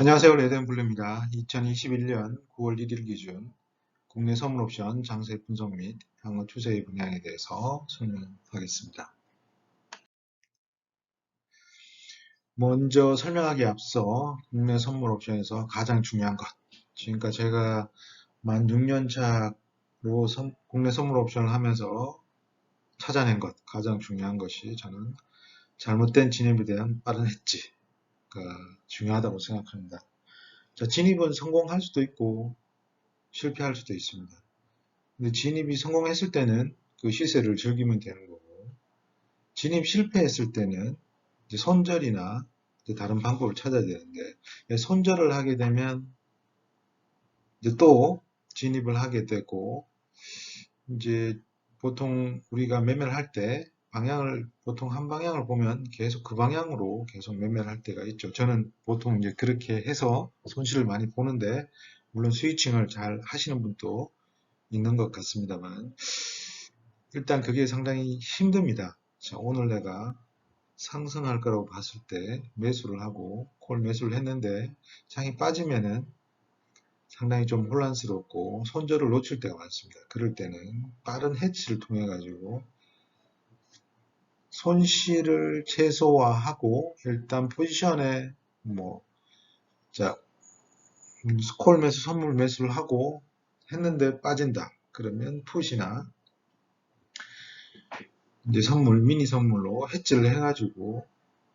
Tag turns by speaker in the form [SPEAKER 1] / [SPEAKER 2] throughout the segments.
[SPEAKER 1] 안녕하세요. 레드앤블루입니다. 2021년 9월 1일 기준 국내 선물옵션 장세 분석 및 향후 추세의 방향에 대해서 설명하겠습니다. 먼저 설명하기에 앞서 국내 선물옵션에서 가장 중요한 것, 지금까지 제가 만 6년 차로 국내 선물옵션을 하면서 찾아낸 것, 가장 중요한 것이 저는 잘못된 진입에 대한 빠른 해지가 중요하다고 생각합니다. 자, 진입은 성공할 수도 있고 실패할 수도 있습니다. 근데 진입이 성공했을 때는 그 시세를 즐기면 되는 거고, 진입 실패했을 때는 이제 손절이나 이제 다른 방법을 찾아야 되는데, 손절을 하게 되면 이제 또 진입을 하게 되고, 이제 보통 우리가 매매를 할 때 방향을 보통 한 방향을 보면 계속 그 방향으로 계속 매매를 할 때가 있죠. 저는 보통 이제 그렇게 해서 손실을 많이 보는데, 물론 스위칭을 잘 하시는 분도 있는 것 같습니다만, 일단 그게 상당히 힘듭니다. 자, 오늘 내가 상승할 거라고 봤을 때 매수를 하고 콜 매수를 했는데 장이 빠지면은 상당히 좀 혼란스럽고 손절을 놓칠 때가 많습니다. 그럴 때는 빠른 해치를 통해 가지고 손실을 최소화하고 일단 포지션에 뭐, 자, 콜 매수, 선물 매수를 하고 했는데 빠진다. 그러면 풋이나 이제 선물, 미니 선물로 해지를 해가지고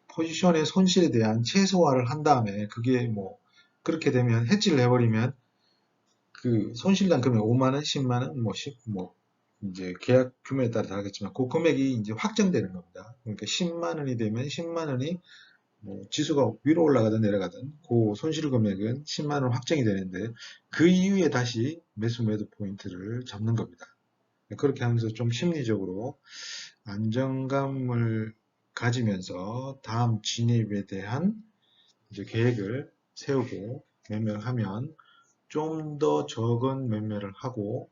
[SPEAKER 1] 포지션의 손실에 대한 최소화를 한 다음에 그게 뭐 그렇게 되면 해지를 해버리면 그 손실당 금액 5만원, 10만원, 뭐 10, 뭐 이제 계약 규모에 따라 다르겠지만 그 금액이 이제 확정되는 겁니다. 그러니까 10만원이 되면 10만원이 뭐 지수가 위로 올라가든 내려가든 그 손실 금액은 10만원 확정이 되는데 그 이후에 다시 매수 매도 포인트를 잡는 겁니다. 그렇게 하면서 좀 심리적으로 안정감을 가지면서 다음 진입에 대한 이제 계획을 세우고 매매를 하면 좀 더 적은 매매를 하고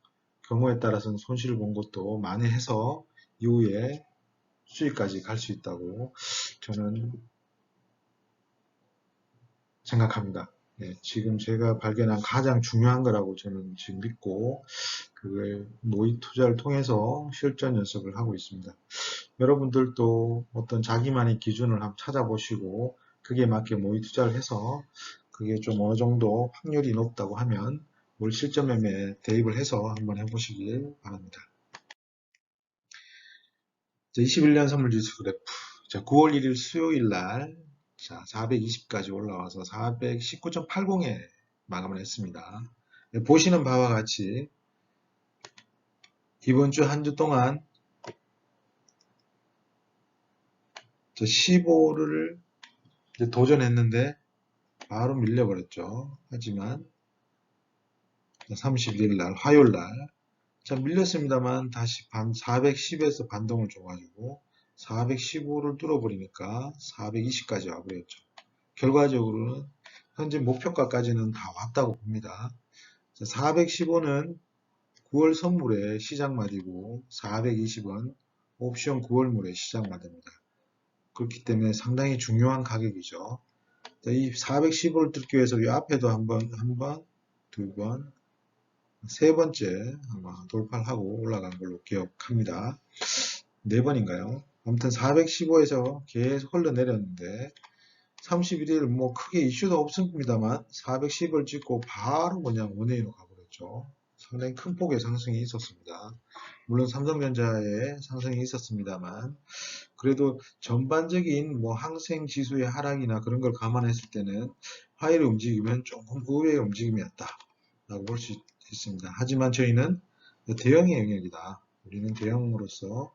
[SPEAKER 1] 경우에 따라서는 손실을 본 것도 만회해서 이후에 수익까지 갈 수 있다고 저는 생각합니다. 네, 지금 제가 발견한 가장 중요한 거라고 저는 지금 믿고 그걸 모의 투자를 통해서 실전 연습을 하고 있습니다. 여러분들도 어떤 자기만의 기준을 한번 찾아보시고 그게 맞게 모의 투자를 해서 그게 좀 어느 정도 확률이 높다고 하면 올 실전 매매에 대입을 해서 한번 해보시길 바랍니다. 21년 선물지수 그래프. 자, 9월 1일 수요일 날, 자, 420까지 올라와서 419.80에 마감을 했습니다. 보시는 바와 같이 이번 주 한 주 동안 15를 도전했는데 바로 밀려버렸죠. 하지만 31일 날 화요일 날 자, 밀렸습니다만 다시 410에서 반동을 줘가지고 415를 뚫어버리니까 420까지 와버렸죠. 결과적으로는 현재 목표가까지는 다 왔다고 봅니다. 415는 9월 선물의 시작마디고 420은 옵션 9월물의 시작마디입니다. 그렇기 때문에 상당히 중요한 가격이죠. 이 415를 뚫기 위해서 이 앞에도 한 번, 두 번, 세 번째 아마 돌파를 하고 올라간 걸로 기억합니다. 네 번인가요? 아무튼 415에서 계속 흘러내렸는데 31일 뭐 크게 이슈도 없습니다만 410을 찍고 바로 그냥 원웨이로 가버렸죠. 상당히 큰 폭의 상승이 있었습니다. 물론 삼성전자의 상승이 있었습니다만 그래도 전반적인 뭐 항생 지수의 하락이나 그런 걸 감안했을 때는 화요일 움직이면 조금 의외의 움직임이었다 라고 볼 수 있습니다. 하지만 저희는 대형의 영역이다. 우리는 대형으로서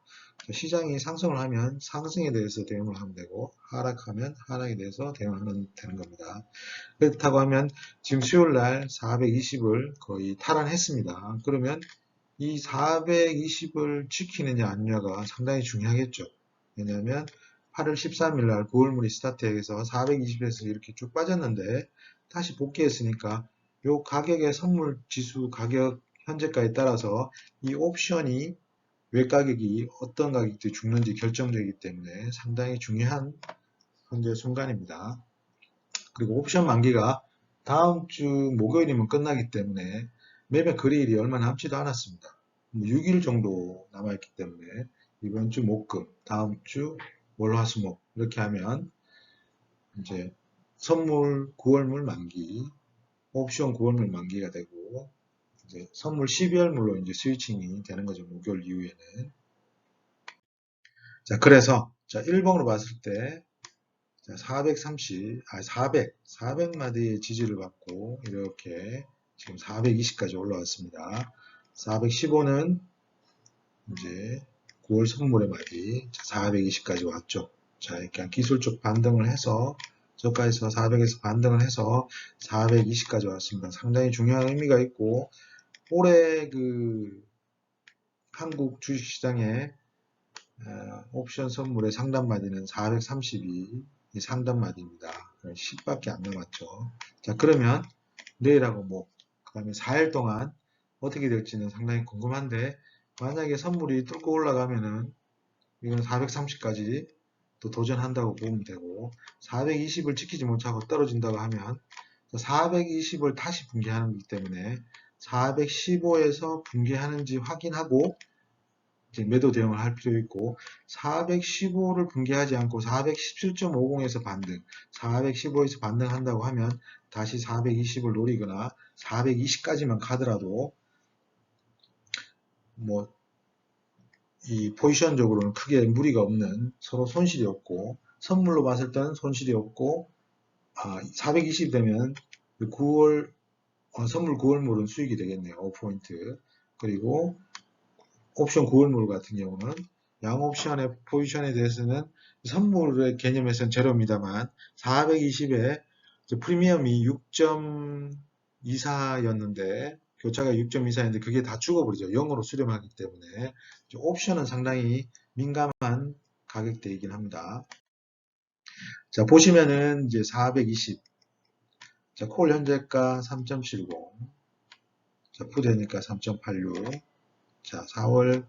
[SPEAKER 1] 시장이 상승을 하면 상승에 대해서 대응을 하면 되고 하락하면 하락에 대해서 대응을 하면 되는 겁니다. 그렇다고 하면 지금 수요일날 420을 거의 탈환했습니다. 그러면 이 420을 지키느냐 아니냐가 상당히 중요하겠죠. 왜냐하면 8월 13일 날 9월물이 스타트해서 420에서 이렇게 쭉 빠졌는데 다시 복귀했으니까 요 가격의 선물 지수 가격 현재가에 따라서 이 옵션이 왜 가격이 어떤 가격이 죽는지 결정되기 때문에 상당히 중요한 현재 순간입니다. 그리고 옵션 만기가 다음 주 목요일이면 끝나기 때문에 매매 거래일이 얼마 남지도 않았습니다. 6일 정도 남아있기 때문에 이번 주 목금, 다음 주 월화수목 이렇게 하면 이제 선물 9월물 만기, 옵션 9월물 만기가 되고 이제 선물 12월물로 이제 스위칭이 되는 거죠. 목요일 이후에는. 자, 그래서 자, 1번으로 봤을 때 400마디의 지지를 받고 이렇게 지금 420까지 올라왔습니다. 415는 이제 9월 선물의 마디 420까지 왔죠. 자, 이렇게 기술적 반등을 해서 저가에서 400에서 반등을 해서 420까지 왔습니다. 상당히 중요한 의미가 있고 올해 그 한국 주식시장의 옵션 선물의 상단 마디는 432 상단 마디입니다. 10밖에 안 남았죠. 자, 그러면 내일하고 그 다음에 4일 동안 어떻게 될지는 상당히 궁금한데, 만약에 선물이 뚫고 올라가면은 이건 430까지 또 도전한다고 보면 되고, 420을 지키지 못하고 떨어진다고 하면 420을 다시 붕괴하는 거기 때문에 415에서 붕괴하는지 확인하고 매도 대응을 할 필요 있고, 415를 붕괴하지 않고 417.50에서 반등, 415에서 반등한다고 하면 다시 420을 노리거나 420까지만 가더라도 이 포지션적으로는 크게 무리가 없는, 서로 손실이 없고, 선물로 봤을 때는 손실이 없고, 420 되면 9월 선물 9월물은 수익이 되겠네요. 5포인트. 그리고 옵션 9월물 같은 경우는 양옵션의 포지션에 대해서는 선물의 개념에서는 제로입니다만 420에 프리미엄이 6.24였는데 교차가 6.24였는데 그게 다 죽어버리죠. 0으로 수렴하기 때문에 옵션은 상당히 민감한 가격대이긴 합니다. 자, 보시면은 이제 420. 자, 콜 현재가 3.70. 자, 푸되니까 3.86. 자, 8월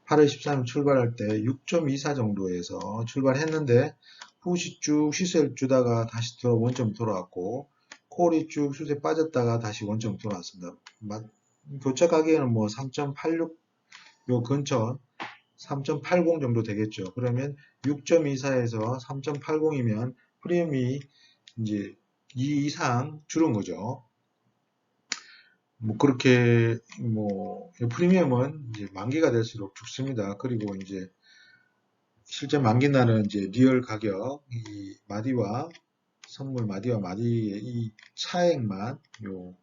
[SPEAKER 1] 13일 출발할 때 6.24 정도에서 출발했는데 푸시 쭉 시세를 주다가 다시 원점 돌아왔고, 콜이 쭉 수세 빠졌다가 다시 원점 돌아왔습니다. 교차 가격에는 3.86 요 근처 3.80 정도 되겠죠. 그러면 6.24에서 3.80이면 프리미엄이 이제 2 이상 줄은 거죠. 그렇게 프리미엄은 이제 만기가 될수록 죽습니다. 그리고 이제 실제 만기 날은 이제 리얼 가격, 이 마디와 선물 마디와 마디의 이 차액만 요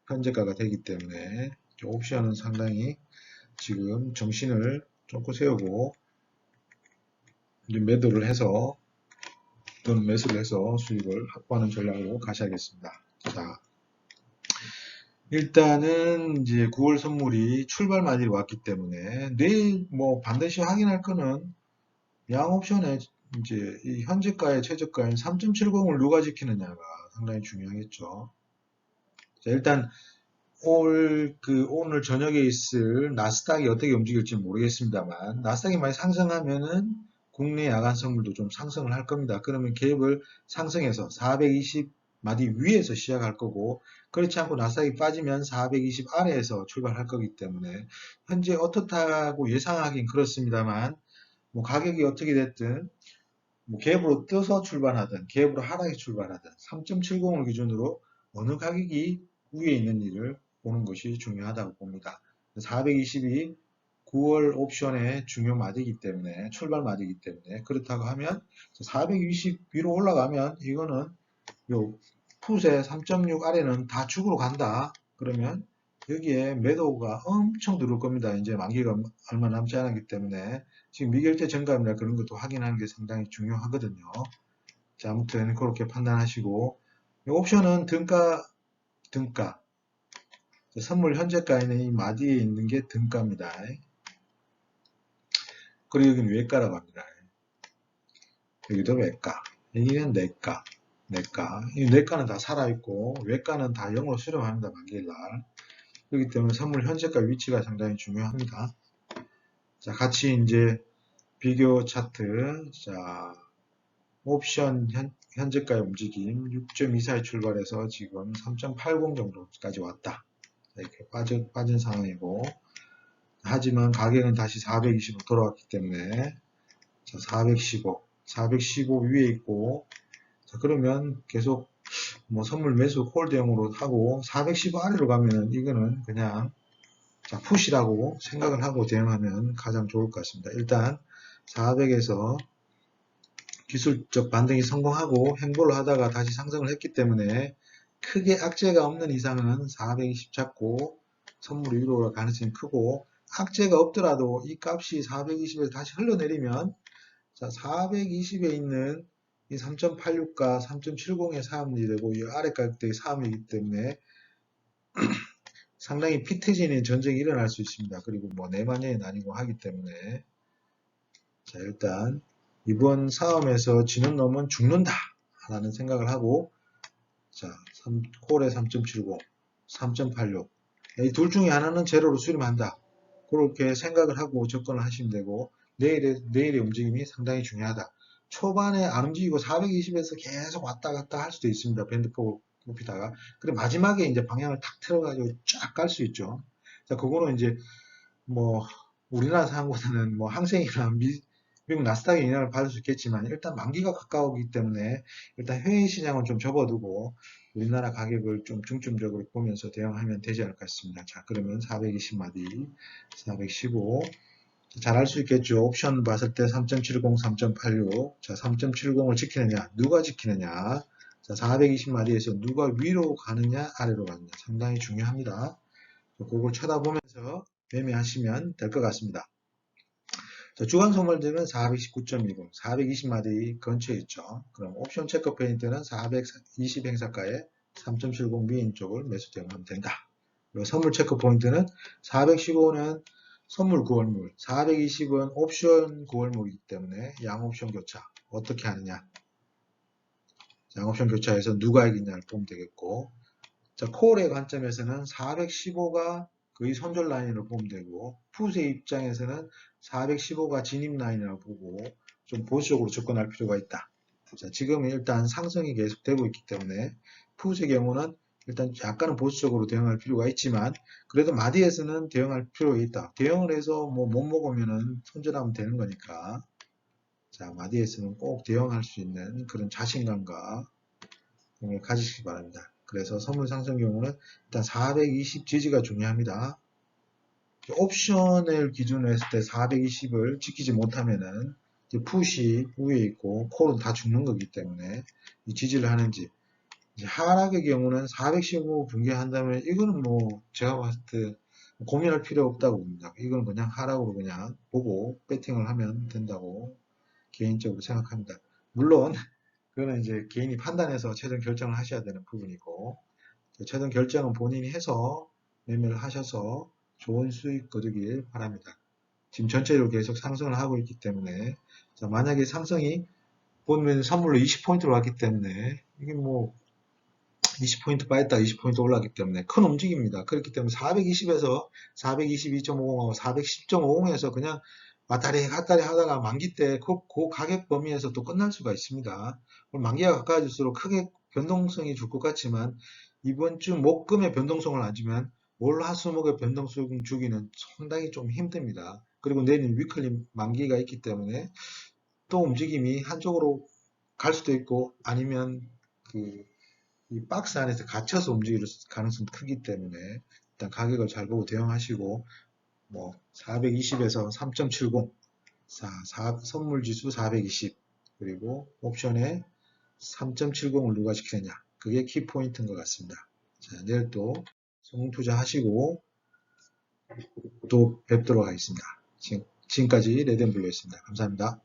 [SPEAKER 1] 현재가가 되기 때문에 옵션은 상당히 지금 정신을 쫓고 세우고 이제 매도를 해서 또는 매수를 해서 수익을 확보하는 전략으로 가셔야겠습니다. 자, 일단은 이제 9월 선물이 출발 마디로 왔기 때문에 내일 반드시 확인할 거는 양옵션의 이제 이 현재가의 최저가인 3.70을 누가 지키느냐가 상당히 중요하겠죠. 자, 일단 오늘 저녁에 있을 나스닥이 어떻게 움직일지 모르겠습니다만, 나스닥이 많이 상승하면은 국내 야간 선물도 좀 상승을 할 겁니다. 그러면 갭을 상승해서 420 마디 위에서 시작할 거고, 그렇지 않고 나스닥이 빠지면 420 아래에서 출발할 거기 때문에 현재 어떻다고 예상하긴 그렇습니다만, 가격이 어떻게 됐든 갭으로 떠서 출발하든 갭으로 하락에 출발하든 3.70을 기준으로 어느 가격이 위에 있는 일을 보는 것이 중요하다고 봅니다. 420이 9월 옵션의 중요 마디이기 때문에, 출발 마디이기 때문에, 그렇다고 하면 420 위로 올라가면 이거는 요 풋의 3.6 아래는 다 죽으러 간다. 그러면 여기에 매도가 엄청 들어올 겁니다. 이제 만기가 얼마 남지 않았기 때문에 지금 미결제 증가입니다. 그런 것도 확인하는 게 상당히 중요하거든요. 자, 아무튼 그렇게 판단하시고, 옵션은 등가. 선물 현재가에는 이 마디에 있는 게 등가입니다. 그리고 여기는 외가라고 합니다. 여기도 외가. 여기는 내가. 이 내가는 다 살아있고 외가는 다 0으로 수렴합니다. 만기일날. 그렇기 때문에 선물 현재가 위치가 상당히 중요합니다. 자, 같이 이제 비교 차트. 자, 옵션 현재가의 움직임 6.24에 출발해서 지금 3.80 정도까지 왔다. 이렇게 빠진 상황이고, 하지만 가격은 다시 420으로 돌아왔기 때문에, 자, 415 위에 있고, 자, 그러면 계속 뭐 선물 매수 홀대용으로 하고, 415 아래로 가면은 이거는 그냥, 자, 푸시라고 생각을 하고 대응하면 가장 좋을 것 같습니다. 일단, 400에서 기술적 반등이 성공하고 횡보를 하다가 다시 상승을 했기 때문에 크게 악재가 없는 이상은 420 잡고 선물 위로 올 가능성이 크고, 악재가 없더라도 이 값이 420에서 다시 흘러내리면, 자, 420에 있는 이 3.86과 3.70의 사업이 되고 이 아래 가격대의 사업이기 때문에 상당히 피 터지는 전쟁이 일어날 수 있습니다. 그리고 뭐 내만 년이 나뉘고 하기 때문에, 자, 일단 이번 싸움에서 지는 놈은 죽는다 라는 생각을 하고, 자, 콜에 3.70, 3.86 이 둘 중에 하나는 제로로 수렴한다, 그렇게 생각을 하고 접근을 하시면 되고, 내일의 움직임이 상당히 중요하다. 초반에 안 움직이고 420에서 계속 왔다 갔다 할 수도 있습니다. 밴드폭을 높이다가. 근데 마지막에 이제 방향을 탁 틀어가지고 쫙 깔 수 있죠. 자, 그거는 이제 뭐 우리나라 상황보다는 뭐 항생이나 미국 나스닥의 영향을 받을 수 있겠지만, 일단 만기가 가까우기 때문에 일단 해외 시장은 좀 접어두고 우리나라 가격을 좀 중점적으로 보면서 대응하면 되지 않을까 싶습니다. 자, 그러면 420마디, 415 잘 알 수 있겠죠. 옵션 봤을 때 3.70, 3.86. 자, 3.70을 지키느냐, 누가 지키느냐. 자, 420마디에서 누가 위로 가느냐, 아래로 가느냐. 상당히 중요합니다. 그걸 쳐다보면서 매매하시면 될 것 같습니다. 자, 주간 소멸들은 419.10, 420마디 근처에 있죠. 그럼 옵션 체크 페인트는 420 행사가에 3.70 미인 쪽을 매수 대응하면 된다. 그리고 선물 체크 포인트는 415는 선물 9월물, 420은 옵션 9월물이기 때문에 양옵션 교차. 어떻게 하느냐? 양옵션 교차에서 누가 이기냐를 보면 되겠고, 자, 콜의 관점에서는 415가 거의 손절 라인으로 보면 되고, 풋의 입장에서는 415가 진입 라인이라고 보고 좀 보수적으로 접근할 필요가 있다. 자, 지금 일단 상승이 계속되고 있기 때문에 풋의 경우는 일단 약간은 보수적으로 대응할 필요가 있지만, 그래도 마디에서는 대응할 필요가 있다. 대응을 해서 뭐 못 먹으면은 손절하면 되는 거니까, 자, 마디에서는 꼭 대응할 수 있는 그런 자신감과 가지시기 바랍니다. 그래서 선물 상승 경우는 일단 420 지지가 중요합니다. 옵션을 기준으로 했을 때 420을 지키지 못하면은 풋이 위에 있고 콜은 다 죽는 거기 때문에 이 지지를 하는지, 하락의 경우는 415 붕괴한다면 이거는 뭐 제가 봤을 때 고민할 필요 없다고 봅니다. 이건 그냥 하락으로 그냥 보고 배팅을 하면 된다고 개인적으로 생각합니다. 물론 그거는 이제 개인이 판단해서 최종 결정을 하셔야 되는 부분이고, 최종 결정은 본인이 해서 매매를 하셔서 좋은 수익 거두길 바랍니다. 지금 전체적으로 계속 상승을 하고 있기 때문에, 자, 만약에 상승이 보면 선물로 20포인트로 왔기 때문에 이게 뭐 20포인트 빠졌다 20포인트 올랐기 때문에 큰 움직임입니다. 그렇기 때문에 420에서 422.50하고 410.50에서 그냥 왔다리 갔다리 하다가 만기 때 그 가격 범위에서 또 끝날 수가 있습니다. 만기가 가까워질수록 크게 변동성이 줄 것 같지만, 이번 주 목금의 변동성을 안 주면 월, 화, 수, 목의 변동성 주기는 상당히 좀 힘듭니다. 그리고 내일 위클리 만기가 있기 때문에 또 움직임이 한쪽으로 갈 수도 있고, 아니면 이 박스 안에서 갇혀서 움직일 가능성이 크기 때문에 일단 가격을 잘 보고 대응하시고, 뭐 420에서 3.70, 선물 지수 420, 그리고 옵션에 3.70을 누가 지키느냐, 그게 키포인트인 것 같습니다. 자, 내일 또 성공 투자하시고 또 뵙도록 하겠습니다. 지금까지 레드앤블루였습니다. 감사합니다.